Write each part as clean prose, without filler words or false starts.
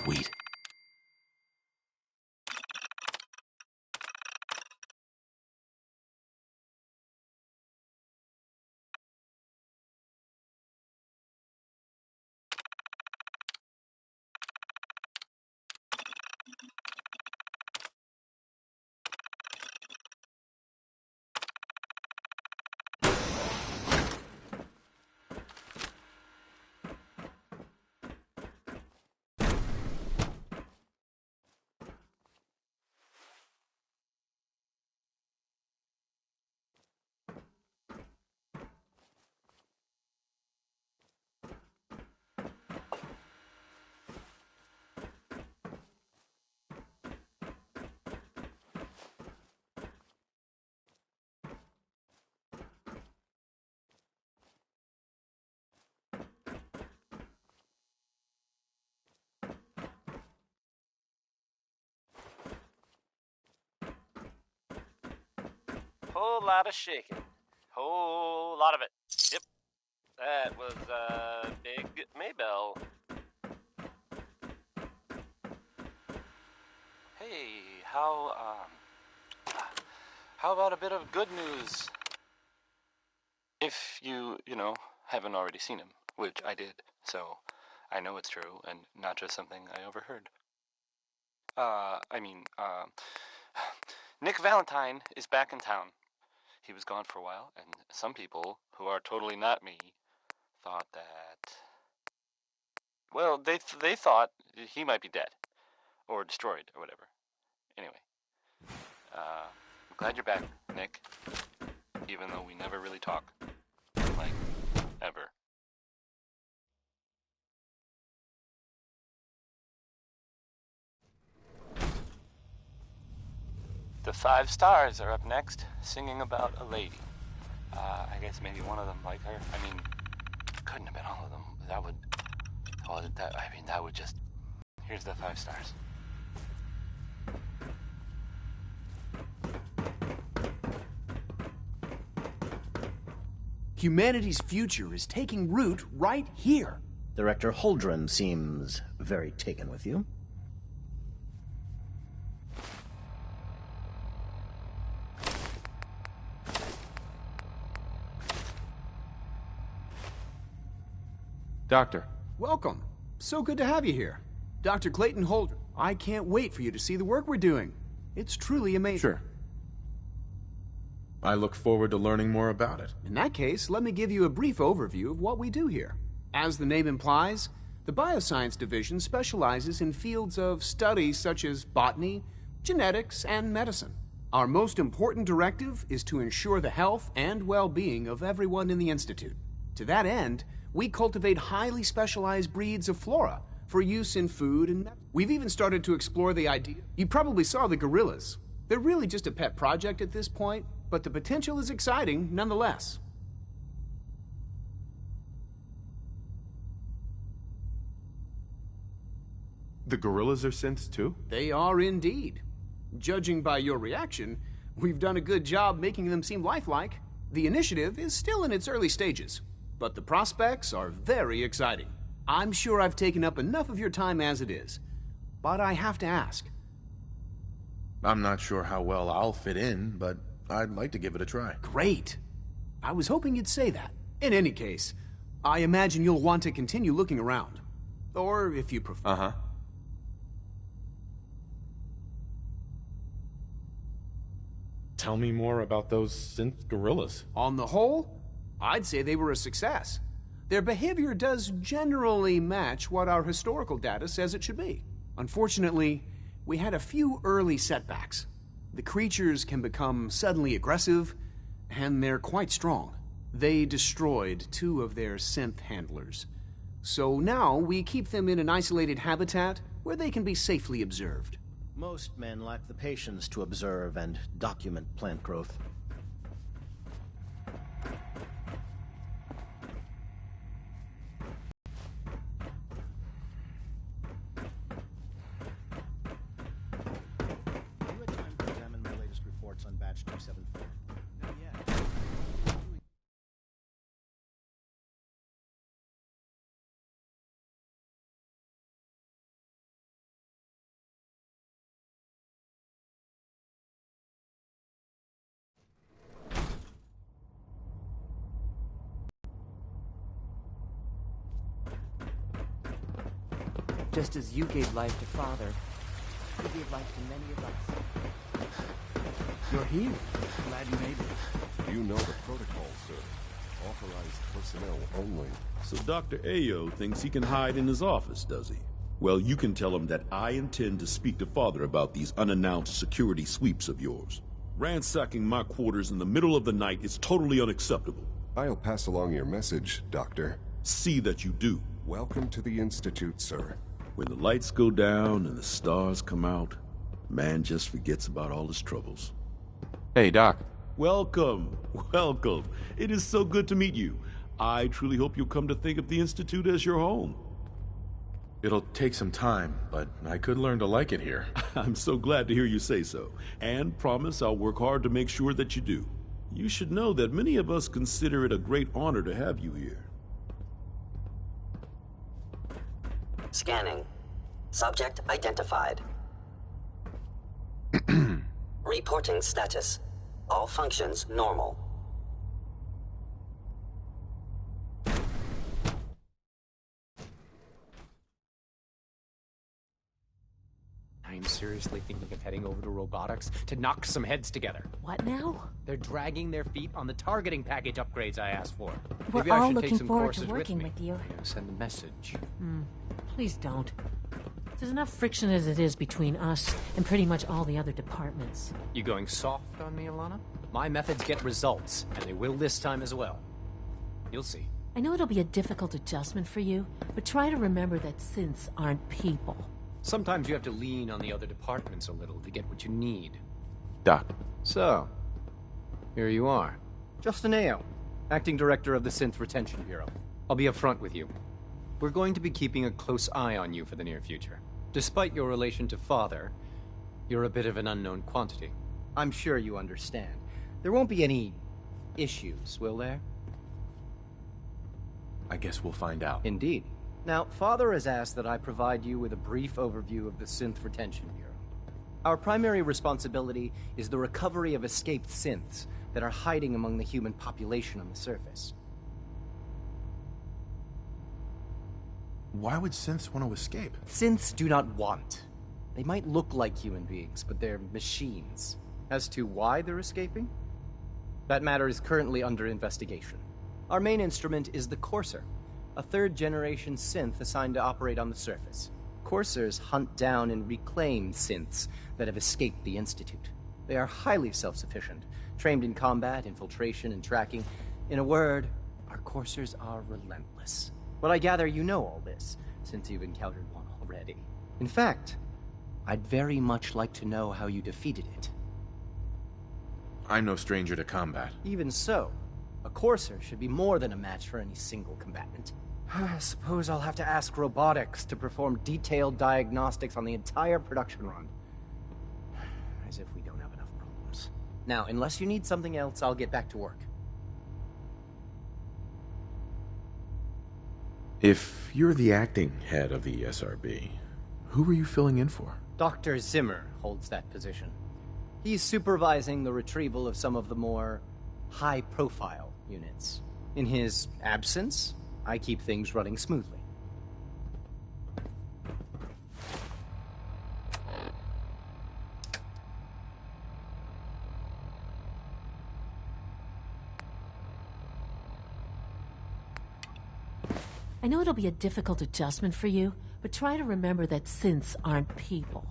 Sweet. Whole lot of shaking. Whole lot of it. Yep. That was, Big Maybell. Hey, how about a bit of good news? If you haven't already seen him, which I did, so I know it's true and not just something I overheard. Nick Valentine is back in town. He was gone for a while, and some people, who are totally not me, thought that... Well, they thought he might be dead, or destroyed, or whatever. Anyway, I'm glad you're back, Nick, even though we never really talk. Like, ever. The 5 Stars are up next, singing about a lady. I guess maybe one of them like her. I mean, couldn't have been all of them. That would just... Here's the 5 Stars. Humanity's future is taking root right here. Director Holdren seems very taken with you. Doctor. Welcome. So good to have you here. Dr. Clayton Holdren. I can't wait for you to see the work we're doing. It's truly amazing. Sure. I look forward to learning more about it. In that case, let me give you a brief overview of what we do here. As the name implies, the Bioscience Division specializes in fields of study such as botany, genetics, and medicine. Our most important directive is to ensure the health and well-being of everyone in the Institute. To that end, we cultivate highly specialized breeds of flora for use in food and medicine. We've even started to explore the idea. You probably saw the gorillas. They're really just a pet project at this point, but the potential is exciting nonetheless. The gorillas are synths too? They are indeed. Judging by your reaction, we've done a good job making them seem lifelike. The initiative is still in its early stages, but the prospects are very exciting. I'm sure I've taken up enough of your time as it is, but I have to ask. I'm not sure how well I'll fit in, but I'd like to give it a try. Great. I was hoping you'd say that. In any case, I imagine you'll want to continue looking around. Or, if you prefer... Uh-huh. Tell me more about those synth gorillas. On the whole, I'd say they were a success. Their behavior does generally match what our historical data says it should be. Unfortunately, we had a few early setbacks. The creatures can become suddenly aggressive, and they're quite strong. They destroyed 2 of their synth handlers. So now we keep them in an isolated habitat where they can be safely observed. Most men lack the patience to observe and document plant growth. You had time to examine my latest reports on batch 274. Just as you gave life to Father, he gave life to many of us. You're here. Glad you made it. You know the protocol, sir. Authorized personnel only. So Dr. Ayo thinks he can hide in his office, does he? Well, you can tell him that I intend to speak to Father about these unannounced security sweeps of yours. Ransacking my quarters in the middle of the night is totally unacceptable. I'll pass along your message, Doctor. See that you do. Welcome to the Institute, sir. When the lights go down and the stars come out, man just forgets about all his troubles. Hey, Doc. Welcome, welcome. It is so good to meet you. I truly hope you'll come to think of the Institute as your home. It'll take some time, but I could learn to like it here. I'm so glad to hear you say so, and promise I'll work hard to make sure that you do. You should know that many of us consider it a great honor to have you here. Scanning. Subject identified. Reporting status. All functions normal. I'm seriously thinking of heading over to robotics to knock some heads together. What now? They're dragging their feet on the targeting package upgrades I asked for. We're Maybe I all should take looking some forward courses to working with you. Yeah, send a message. Please don't. There's enough friction as it is between us and pretty much all the other departments. You going soft on me, Alana? My methods get results, and they will this time as well. You'll see. I know it'll be a difficult adjustment for you, but try to remember that synths aren't people. Sometimes you have to lean on the other departments a little to get what you need. Doc. So, here you are. Justin Ayo, Acting Director of the Synth Retention Bureau. I'll be upfront with you. We're going to be keeping a close eye on you for the near future. Despite your relation to Father, you're a bit of an unknown quantity. I'm sure you understand. There won't be any issues, will there? I guess we'll find out. Indeed. Now, Father has asked that I provide you with a brief overview of the Synth Retention Bureau. Our primary responsibility is the recovery of escaped synths that are hiding among the human population on the surface. Why would synths want to escape? Synths do not want. They might look like human beings, but they're machines. As to why they're escaping? That matter is currently under investigation. Our main instrument is the Courser, a third-generation synth assigned to operate on the surface. Coursers hunt down and reclaim synths that have escaped the Institute. They are highly self-sufficient, trained in combat, infiltration, and tracking. In a word, our Coursers are relentless. But I gather you know all this, since you've encountered one already. In fact, I'd very much like to know how you defeated it. I'm no stranger to combat. Even so, a Courser should be more than a match for any single combatant. I suppose I'll have to ask robotics to perform detailed diagnostics on the entire production run. As if we don't have enough problems. Now, unless you need something else, I'll get back to work. If you're the acting head of the SRB, who were you filling in for? Dr. Zimmer holds that position. He's supervising the retrieval of some of the more high-profile units. In his absence, I keep things running smoothly. I know it'll be a difficult adjustment for you, but try to remember that synths aren't people.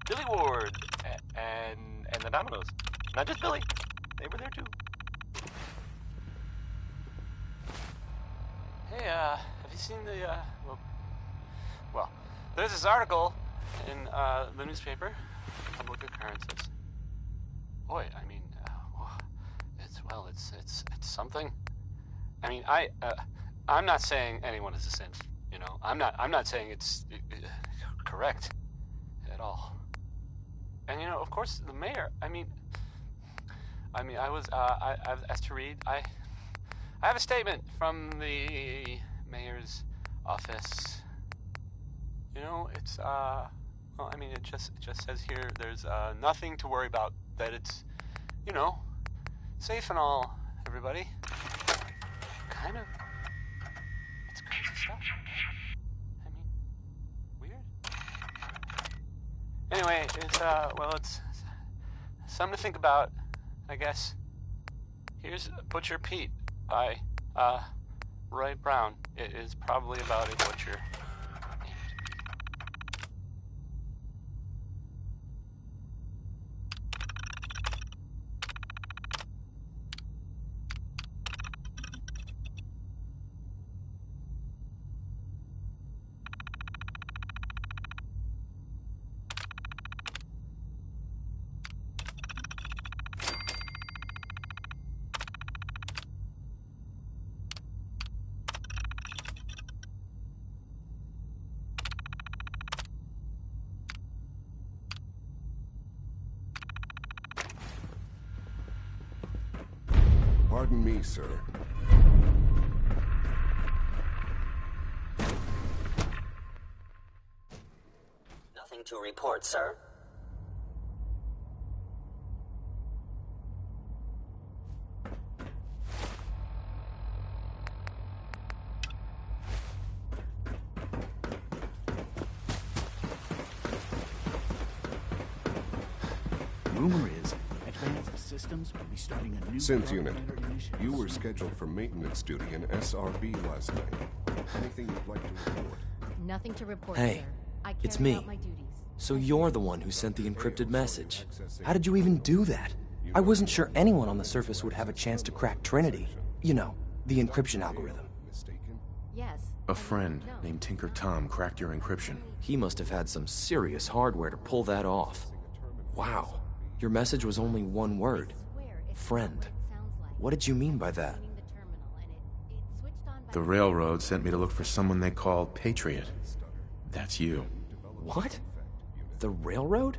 Billy Ward and the and Domino's. Not just Billy. They were there too. Hey, have you seen the, well, there's this article in, the newspaper, Public Occurrences. Boy, I mean, it's something. I mean, I'm not saying anyone is a synth, you know? I'm not saying it's correct at all. And, you know, of course, the mayor, I mean, I was, I've asked to read, I have a statement from the mayor's office. You know, it's, well, I mean, it just says here there's, nothing to worry about, that it's, you know, safe and all, everybody. Kind of. It's crazy stuff. I mean, weird. Anyway, it's, well, it's something to think about, I guess. Here's Butcher Pete by, Roy Brown. It is probably about a butcher. Pardon me, sir. Nothing to report, sir. Rumor is, Advanced Systems will be starting a new Synth unit, initiative you were soon. scheduled for maintenance duty in SRB last night. Anything you'd like to report? Nothing to report, Hey, sir. I it's carry me. out my duties. So you're the one who sent the encrypted message. How did you even do that? I wasn't sure anyone on the surface would have a chance to crack Trinity. You know, the encryption algorithm. Yes. A friend named Tinker Tom cracked your encryption. He must have had some serious hardware to pull that off. Wow. Your message was only one word. Friend. What did you mean by that? The railroad sent me to look for someone they called Patriot. That's you. What? The railroad?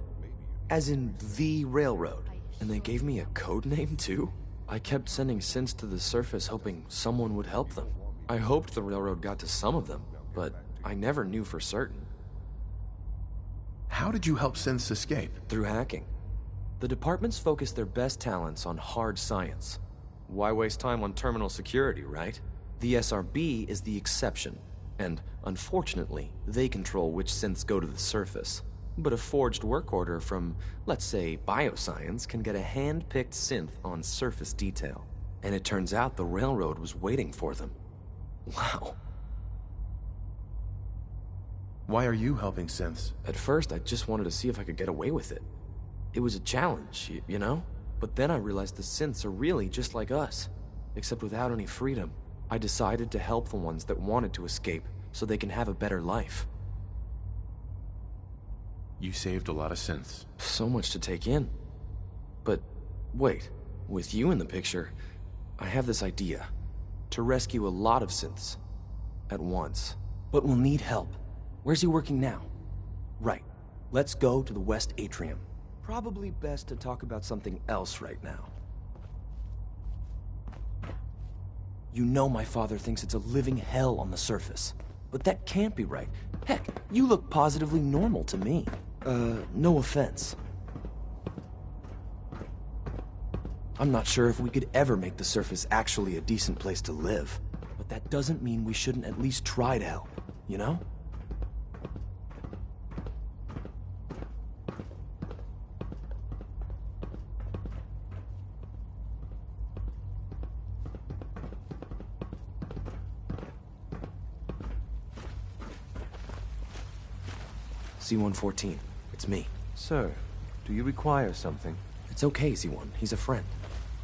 As in the railroad? And they gave me a code name too? I kept sending synths to the surface hoping someone would help them. I hoped the railroad got to some of them, but I never knew for certain. How did you help synths escape? Through hacking. The departments focus their best talents on hard science. Why waste time on terminal security, right? The SRB is the exception, and unfortunately, they control which synths go to the surface. But a forged work order from, let's say, bioscience can get a hand-picked synth on surface detail. And it turns out the railroad was waiting for them. Wow. Why are you helping synths? At first, I just wanted to see if I could get away with it. It was a challenge, you know? But then I realized the synths are really just like us, except without any freedom. I decided to help the ones that wanted to escape so they can have a better life. You saved a lot of synths. So much to take in. But wait, with you in the picture, I have this idea. To rescue a lot of synths at once. But we'll need help. Where's he working now? Right. Let's go to the West Atrium. Probably best to talk about something else right now. You know my father thinks it's a living hell on the surface. But that can't be right. Heck, you look positively normal to me. No offense. I'm not sure if we could ever make the surface actually a decent place to live. But that doesn't mean we shouldn't at least try to help, you know? C-114, it's me. Sir, do you require something? It's okay, Z1. He's a friend.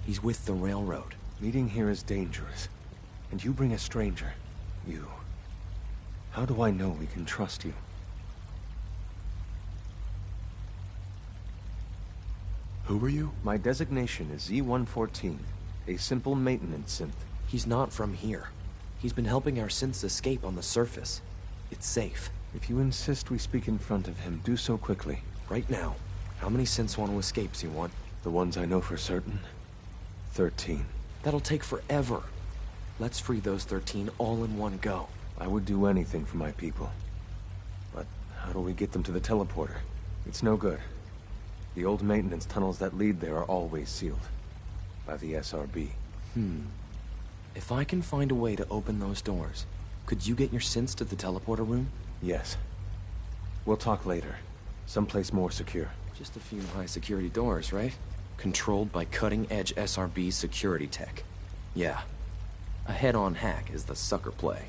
He's with the railroad. Meeting here is dangerous. And you bring a stranger. You. How do I know we can trust you? Who are you? My designation is Z-114, a simple maintenance synth. He's not from here. He's been helping our synths escape on the surface. It's safe. If you insist we speak in front of him, do so quickly. Right now. How many synths want to escape, Z1? The ones I know for certain? 13. That'll take forever. Let's free those 13 all in one go. I would do anything for my people. But how do we get them to the teleporter? It's no good. The old maintenance tunnels that lead there are always sealed. By the SRB. If I can find a way to open those doors, could you get your synths to the teleporter room? Yes. We'll talk later. Someplace more secure. Just a few high-security doors, right? Controlled by cutting-edge SRB security tech. Yeah. A head-on hack is the sucker play.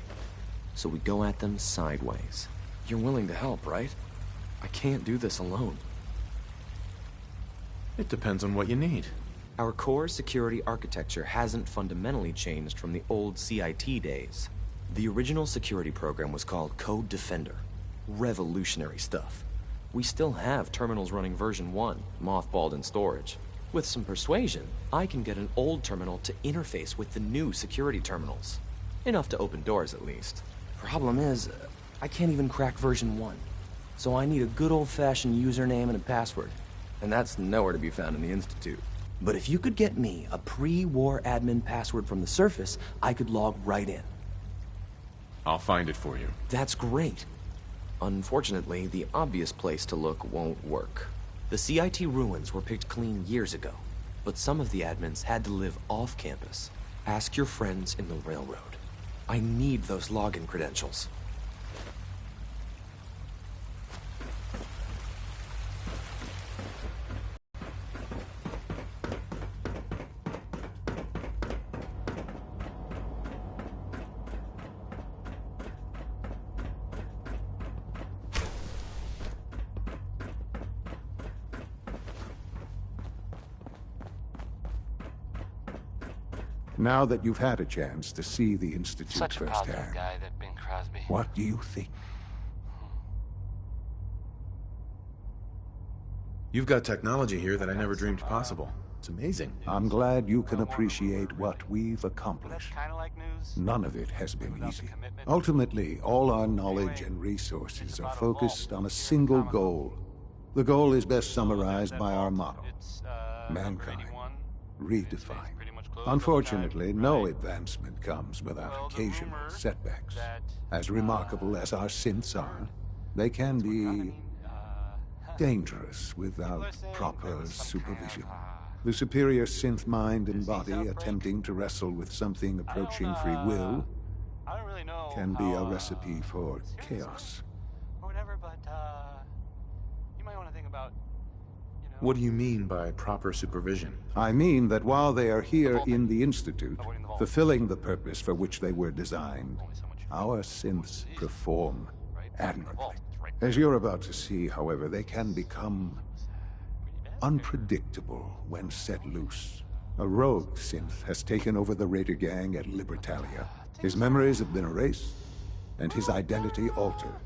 So we go at them sideways. You're willing to help, right? I can't do this alone. It depends on what you need. Our core security architecture hasn't fundamentally changed from the old CIT days. The original security program was called Code Defender. Revolutionary stuff. We still have terminals running version 1, mothballed in storage. With some persuasion, I can get an old terminal to interface with the new security terminals. Enough to open doors, at least. Problem is, I can't even crack version 1. So I need a good old-fashioned username and a password. And that's nowhere to be found in the Institute. But if you could get me a pre-war admin password from the surface, I could log right in. I'll find it for you. That's great. Unfortunately, the obvious place to look won't work. The CIT ruins were picked clean years ago, but some of the admins had to live off campus. Ask your friends in the railroad. I need those login credentials. Now that you've had a chance to see the Institute Such a positive firsthand, guy, that Ben Crosby. what do you think? You've got technology here that I never dreamed possible. It's amazing. I'm glad you can appreciate what we've accomplished. Kind of like news. None of it has been easy. Ultimately, all our knowledge and resources are focused on a single goal. The goal is best summarized by our motto: mankind redefined. Unfortunately, no advancement comes without occasional setbacks. As remarkable as our synths are, they can be dangerous without proper supervision. The superior synth mind and body attempting to wrestle with something approaching free will can be a recipe for chaos. What do you mean by proper supervision? I mean that while they are here in the Institute, fulfilling the purpose for which they were designed, our synths perform admirably. As you're about to see, however, they can become unpredictable when set loose. A rogue synth has taken over the Raider gang at Libertalia. His memories have been erased, and his identity altered.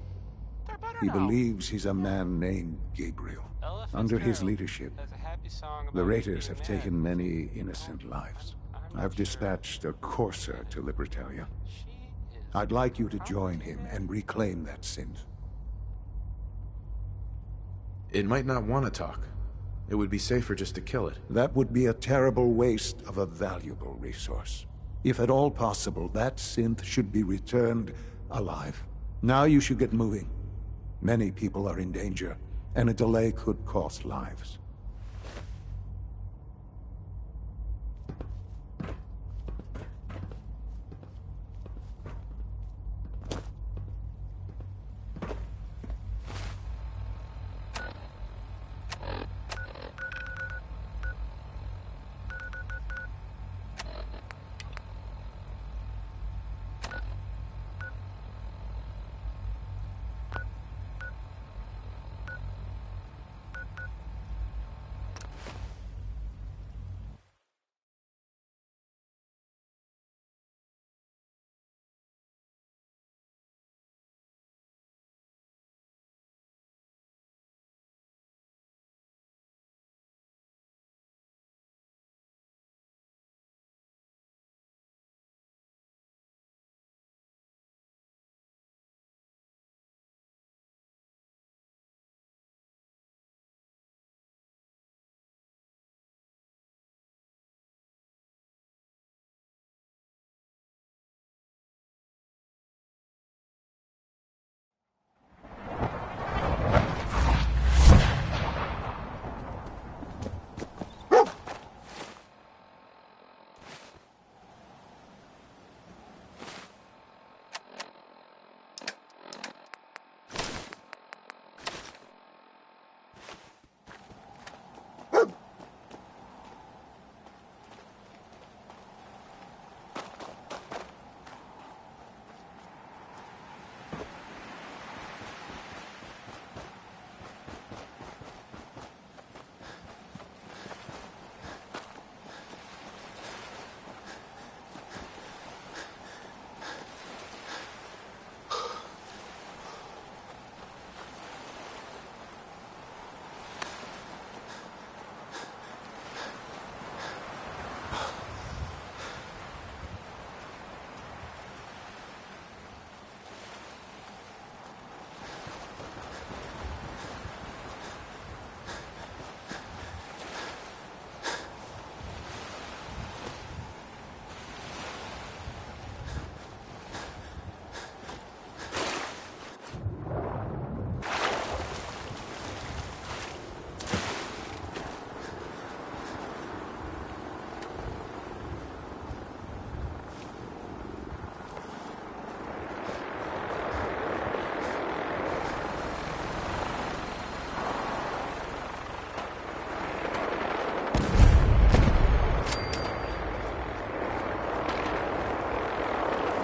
He believes he's a man named Gabriel. Under his leadership, the Raiders have taken many innocent lives. I've dispatched a courser to Libertalia. I'd like you to join him and reclaim that synth. It might not want to talk. It would be safer just to kill it. That would be a terrible waste of a valuable resource. If at all possible, that synth should be returned alive. Now you should get moving. Many people are in danger, and a delay could cost lives.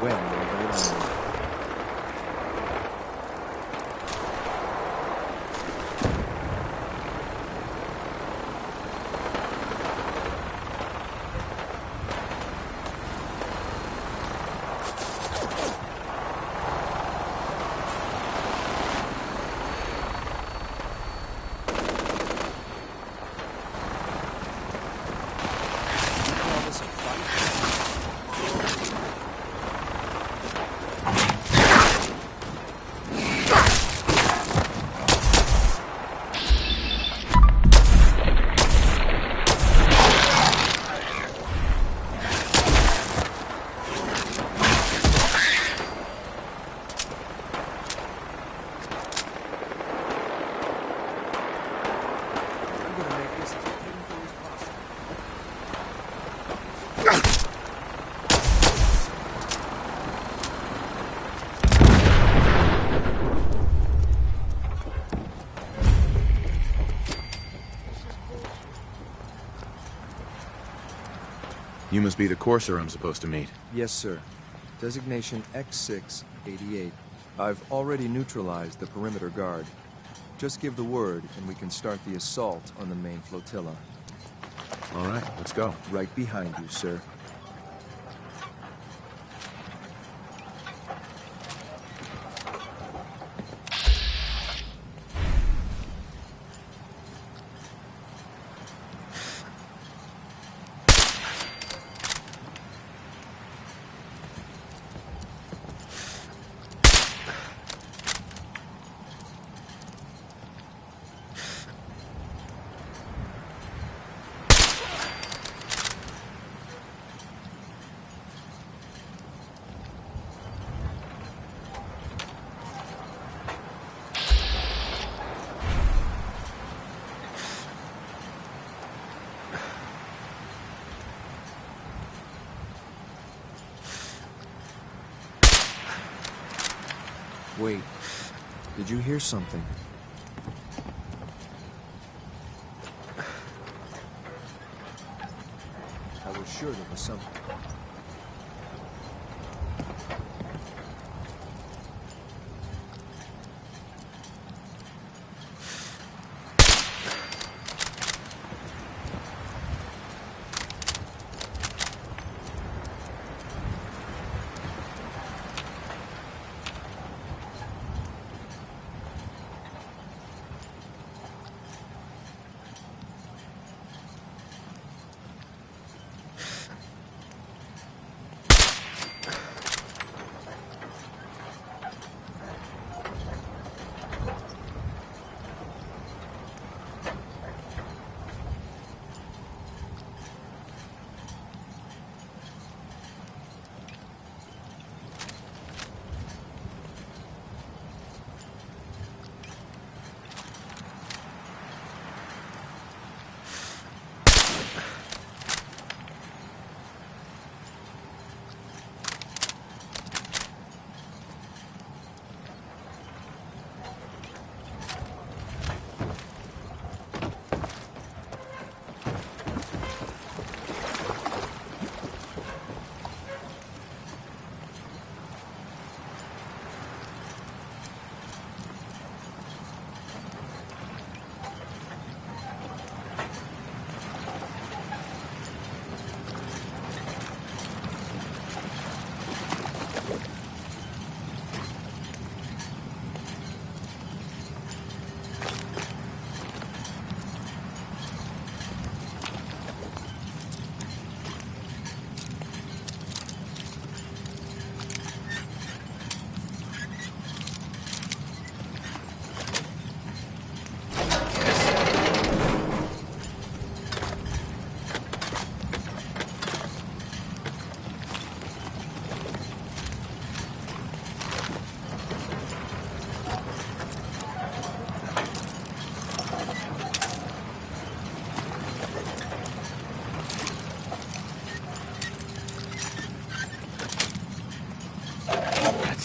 when will they land? You must be the courser I'm supposed to meet. Yes, sir. Designation X688. I've already neutralized the perimeter guard. Just give the word, and we can start the assault on the main flotilla. All right, let's go. Right behind you, sir. Wait, did you hear something? I was sure there was something.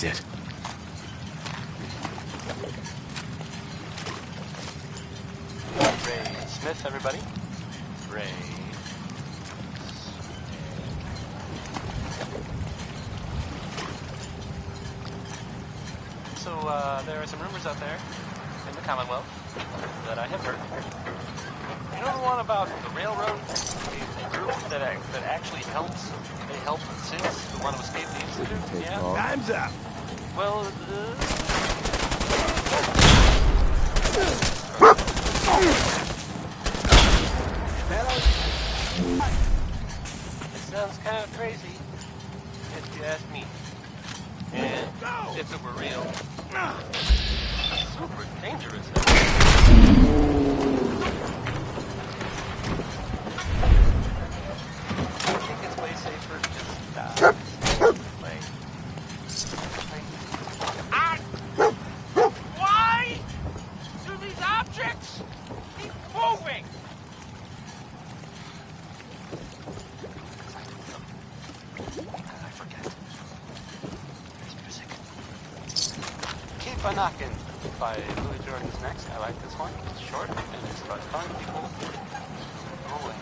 It. Ray Smith, everybody. Ray. So, there are some rumors out there in the Commonwealth that I have heard. You know the one about the railroad? The group that actually helped? They helped since the one who escaped the Institute? Yeah? Time's up! Well, it sounds kind of crazy, if you ask me. And if it were real, super dangerous. I think it's way safer to just play. Why do these objects keep moving? I forget. There's music. Keep a Knockin' by Louis Jordan's next. I like this one. It's short and it's about telling people go away.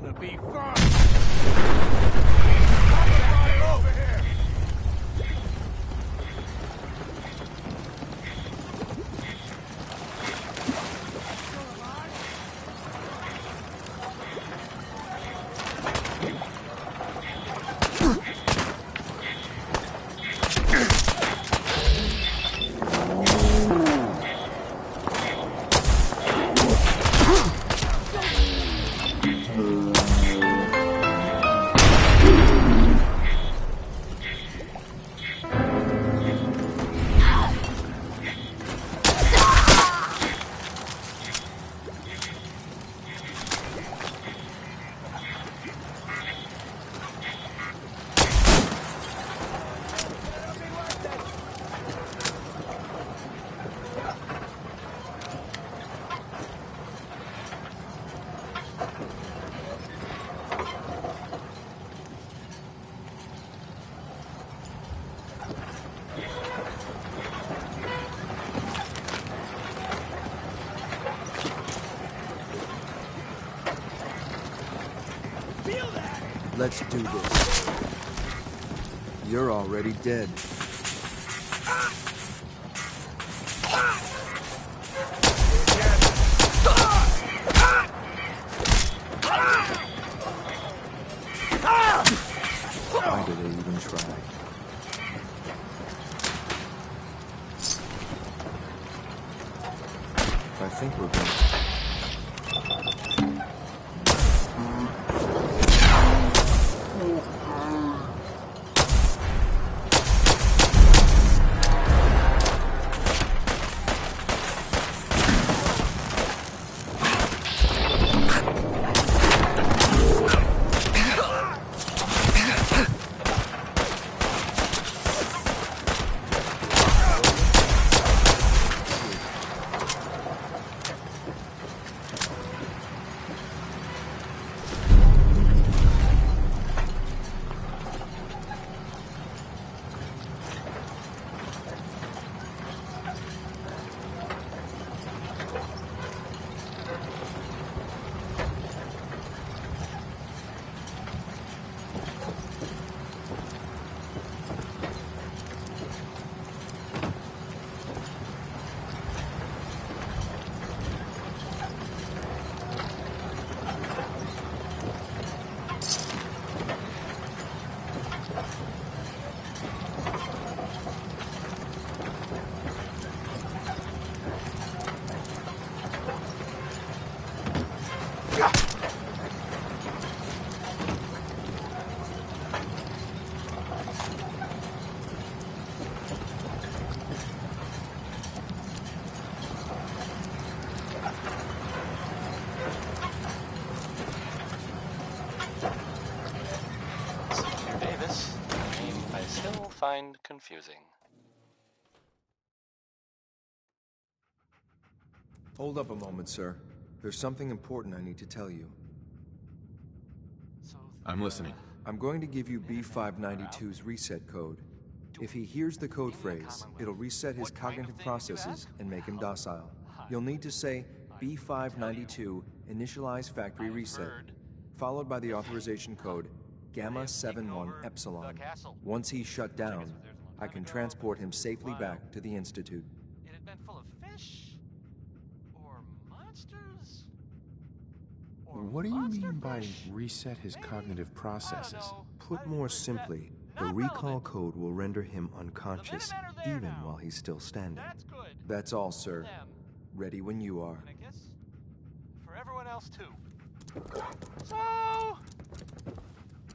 gonna be fun! Over here! Let's do this. You're already dead. Why do they even try? I think we're going. Find confusing. Hold up a moment, sir. There's something important I need to tell you. I'm listening. I'm going to give you B592's reset code. If he hears the code phrase, it'll reset his cognitive processes and make him docile. You'll need to say B592 initialize factory reset, followed by the authorization code Gamma 71 Epsilon. Once he's shut down, I can transport him safely back to the Institute. It had been full of fish? Or monsters? What do you mean by reset his cognitive processes? Put more simply, the recall code will render him unconscious, even while he's still standing. That's all, sir. Ready when you are. And I guess for everyone else, too. So...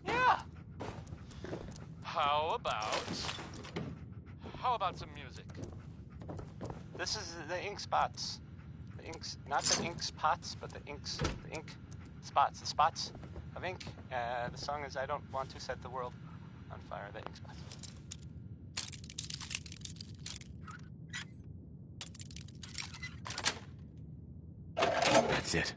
yeah. How about some music? This is the ink spots. The inks, not the ink spots, but the ink spots. The spots of ink. The song is I Don't Want to Set the World on Fire, the ink spots. That's it.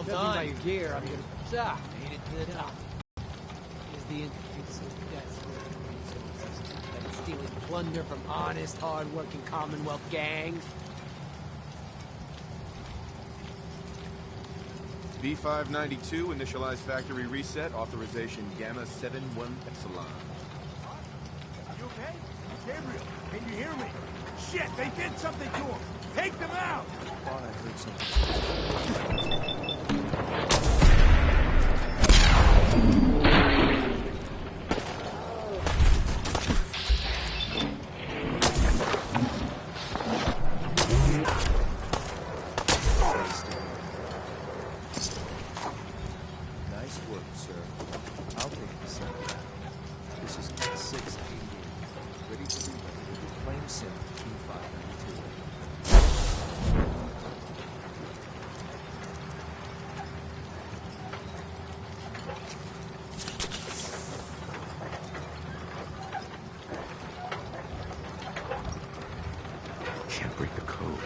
Judging by your gear, I'm gonna... made it to the top. Is the Institute's desperate resources that it's stealing plunder from honest, hard-working Commonwealth gangs? B592, initialize factory reset, authorization Gamma 71 Epsilon. You okay? Gabriel, can you hear me? Shit, they did something to him! Take them out! I thought I heard something. Nice work, sir. I'll take the second. This is 688. Ready to be ready. Claim sim B592. Can't break the code.